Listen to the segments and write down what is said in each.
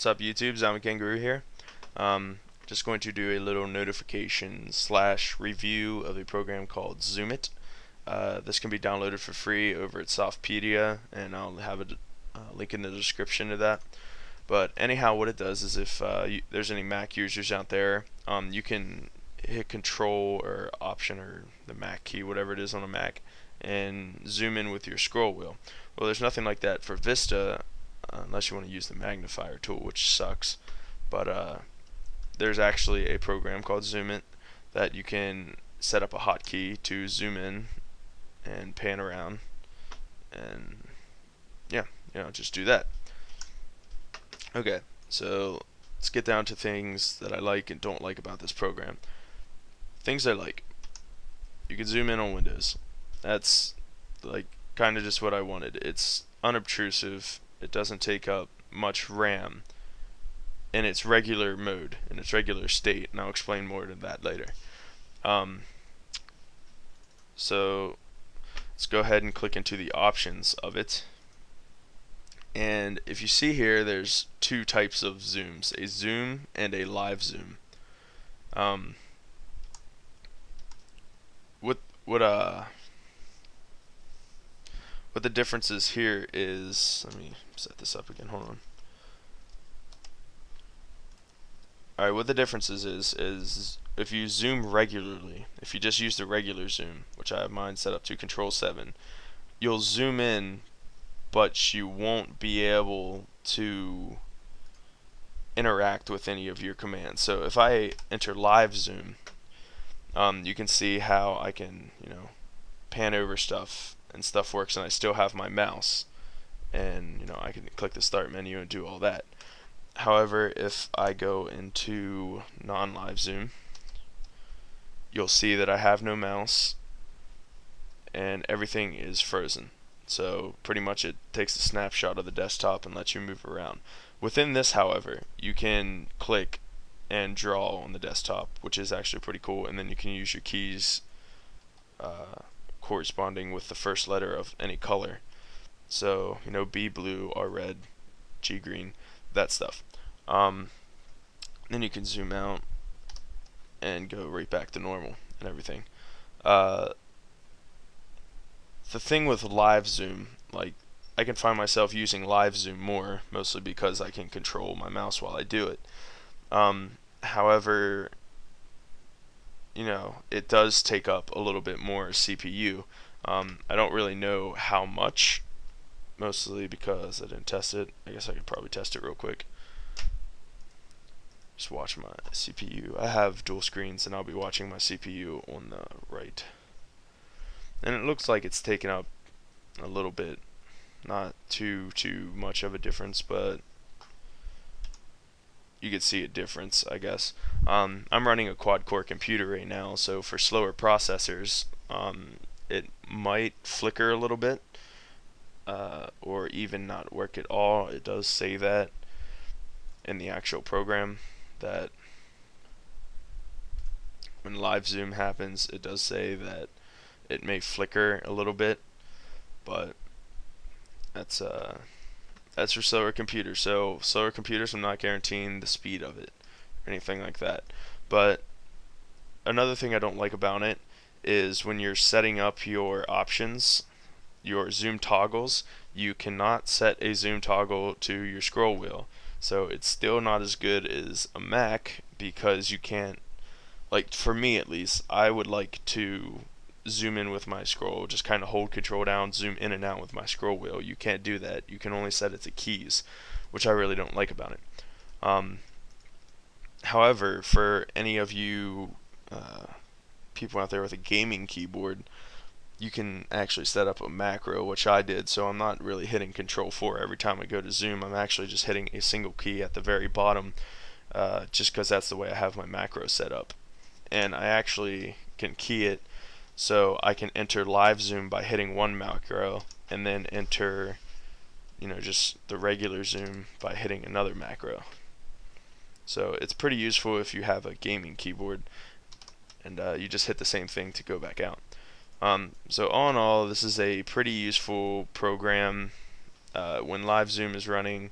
What's up YouTube, ZamaKangaroo here. Just going to do a little notification / review of a program called Zoomit. This can be downloaded for free over at Softpedia, and I'll have a link in the description to that. But anyhow, what it does is if there's any Mac users out there, you can hit Control or Option or the Mac key, whatever it is on a Mac, and zoom in with your scroll wheel. Well, there's nothing like that for Vista, unless you want to use the magnifier tool, which sucks. But there's actually a program called Zoomit that you can set up a hotkey to zoom in and pan around, and yeah, just do that. Okay, so let's get down to things that I like and don't like about this program. Things I like: you can zoom in on windows. That's like kind of just what I wanted. It's unobtrusive. It doesn't take up much RAM in its regular mode, in its regular state, and I'll explain more to that later. So let's go ahead and click into the options of it. And if you see here, there's two types of zooms: a zoom and a live zoom. What the difference is here is, let me set this up again, hold on. Alright, what the difference is if you zoom regularly, if you just use the regular zoom, which I have mine set up to Control 7, you'll zoom in, but you won't be able to interact with any of your commands. So if I enter live zoom, you can see how I can, pan over stuff, and stuff works, and I still have my mouse, and I can click the start menu and do all that. However, if I go into non-live zoom, you'll see that I have no mouse and everything is frozen. So pretty much it takes a snapshot of the desktop and lets you move around. Within this, however, you can click and draw on the desktop, which is actually pretty cool, and then you can use your keys corresponding with the first letter of any color. So, B blue, R red, G green, that stuff. Then you can zoom out and go right back to normal and everything. The thing with live zoom, like, I can find myself using live zoom more, mostly because I can control my mouse while I do it. However, it does take up a little bit more CPU. I don't really know how much, mostly because I didn't test it. I guess I could probably test it real quick. Just watch my CPU. I have dual screens, and I'll be watching my CPU on the right. And it looks like it's taken up a little bit. Not too much of a difference, but you could see a difference, I guess. I'm running a quad-core computer right now, so for slower processors, it might flicker a little bit, or even not work at all. It does say that in the actual program, that when live zoom happens, it does say that it may flicker a little bit, but that's for slower computers. So slower computers, I'm not guaranteeing the speed of it or anything like that. But another thing I don't like about it is when you're setting up your options, your zoom toggles, you cannot set a zoom toggle to your scroll wheel. So it's still not as good as a Mac, because you can't, like, for me at least, I would like to zoom in with my scroll, just kind of hold control down, zoom in and out with my scroll wheel. You can't do that. You can only set it to keys, which I really don't like about it. However, for any of you people out there with a gaming keyboard, you can actually set up a macro, which I did, so I'm not really hitting Control 4 every time I go to zoom. I'm actually just hitting a single key at the very bottom, just because that's the way I have my macro set up. And I actually can key it, so I can enter live zoom by hitting one macro, and then enter, just the regular zoom by hitting another macro. So it's pretty useful if you have a gaming keyboard, and you just hit the same thing to go back out. So all in all, this is a pretty useful program. When live zoom is running,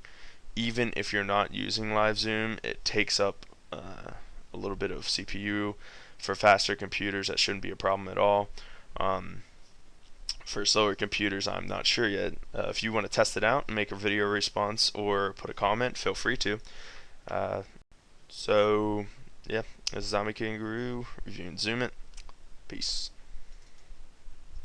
even if you're not using live zoom, it takes up a little bit of CPU. For faster computers, that shouldn't be a problem at all. For slower computers, I'm not sure yet. If you want to test it out and make a video response or put a comment, feel free to. So yeah, this is Zombie Kangaroo reviewing Zoom It. Peace.